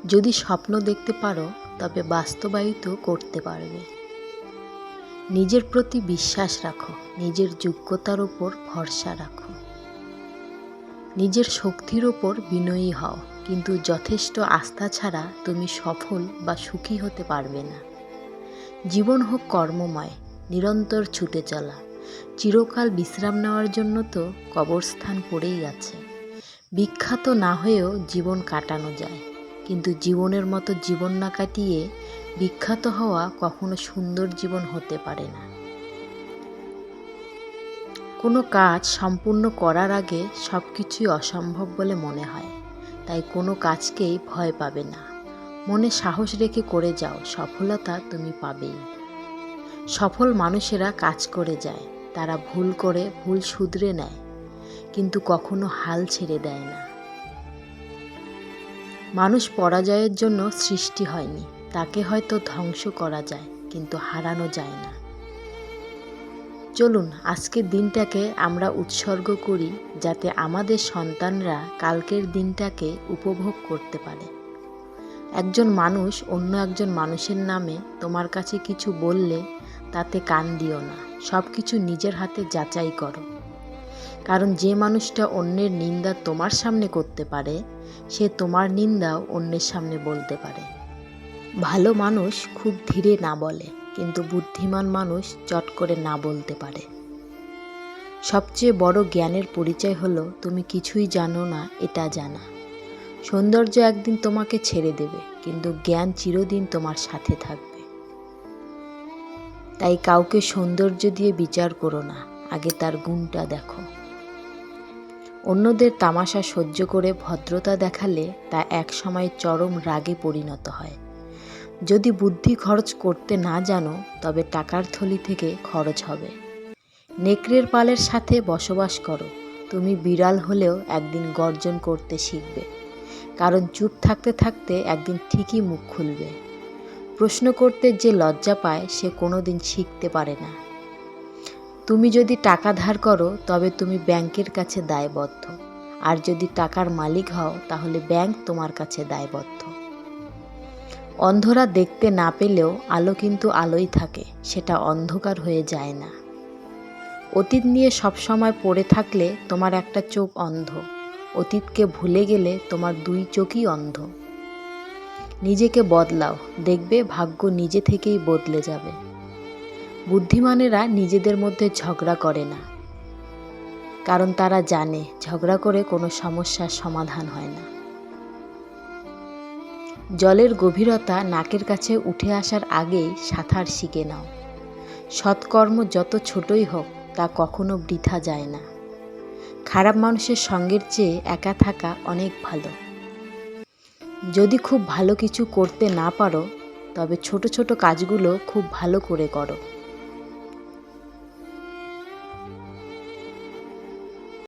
যদি স্বপ্ন দেখতে পারো তবে বাস্তবায়িত করতে পারবে। নিজের প্রতি বিশ্বাস রাখো, নিজের যোগ্যতার ওপর ভরসা রাখো, নিজের শক্তির ওপর বিনয়ী হও, কিন্তু যথেষ্ট আস্থা ছাড়া তুমি সফল বা সুখী হতে পারবে না। জীবন হোক কর্মময়, নিরন্তর ছুটে চলা। চিরকাল বিশ্রাম নেওয়ার জন্য তো কবরস্থান পড়েই আছে। বিখ্যাত না হয়েও জীবন কাটানো যায়, কিন্তু জীবনের মতো জীবন না কাটিয়ে বিখ্যাত হওয়া কখনো সুন্দর জীবন হতে পারে না। কোনো কাজ সম্পূর্ণ করার আগে সব কিছুই অসম্ভব বলে মনে হয়, তাই কোনো কাজকেই ভয় পাবে না। মনে সাহস রেখে করে যাও, সফলতা তুমি পাবেই। সফল মানুষেরা কাজ করে যায়, তারা ভুল করে ভুল শুধরে নেয়, কিন্তু কখনো হাল ছেড়ে দেয় না। মানুষ পরাজয়ের জন্য সৃষ্টি হয়নি, তাকে হয়তো ধ্বংস করা যায়, কিন্তু হারানো যায় না। চলুন আজকের দিনটাকে আমরা উৎসর্গ করি, যাতে আমাদের সন্তানরা কালকের দিনটাকে উপভোগ করতে পারে। একজন মানুষ অন্য একজন মানুষের নামে তোমার কাছে কিছু বললে তাতে কান দিও না, সব কিছু নিজের হাতে যাচাই করো। কারণ যে মানুষটা অন্যের নিন্দা তোমার সামনে করতে পারে, সে তোমার নিন্দাও অন্যের সামনে বলতে পারে। ভালো মানুষ খুব ধীরে না বলে, কিন্তু বুদ্ধিমান মানুষ চট করে না বলতে পারে। সবচেয়ে বড় জ্ঞানের পরিচয় হলো তুমি কিছুই জানো না এটা জানা। সৌন্দর্য একদিন তোমাকে ছেড়ে দেবে, কিন্তু জ্ঞান চিরদিন তোমার সাথে থাকবে। তাই কাউকে সৌন্দর্য দিয়ে বিচার করো না, আগে তার গুণটা দেখো। অন্যদের তামাশা সহ্য করে ভদ্রতা দেখালে তা এক সময় চরম রাগে পরিণত হয়। যদি বুদ্ধি খরচ করতে না জানো, তবে টাকার থলি থেকে খরচ হবে। নেকড়ের পালের সাথে বসবাস করো, তুমি বিড়াল হলেও একদিন গর্জন করতে শিখবে। কারণ চুপ থাকতে থাকতে একদিন ঠিকই মুখ খুলবে। প্রশ্ন করতে যে লজ্জা পায়, সে কোনোদিন শিখতে পারে না। তুমি যদি টাকা ধার করো, তবে তুমি ব্যাংকের কাছে দায়বদ্ধ। আর যদি টাকার মালিক হও, তাহলে ব্যাংক তোমার কাছে দায়বদ্ধ। অন্ধরা দেখতে না পেলেও আলো কিন্তু আলোই থাকে, সেটা অন্ধকার হয়ে যায় না। অতীত নিয়ে সবসময় পড়ে থাকলে তোমার একটা চোখ অন্ধ, অতীতকে ভুলে গেলে তোমার দুই চোখই অন্ধ। নিজেকে বদলাও, দেখবে ভাগ্য নিজে থেকেই বদলে যাবে। বুদ্ধিমানেরা নিজেদের মধ্যে ঝগড়া করে না, কারণ তারা জানে ঝগড়া করে কোনো সমস্যার সমাধান হয় না। জলের গভীরতা নাকের কাছে উঠে আসার আগেই সাঁতার শিখে নাও। সৎকর্ম যত ছোটই হোক, তা কখনো বৃথা যায় না। খারাপ মানুষের সঙ্গের চেয়ে একা থাকা অনেক ভালো। যদি খুব ভালো কিছু করতে না পারো, তবে ছোট ছোট কাজগুলো খুব ভালো করে করো।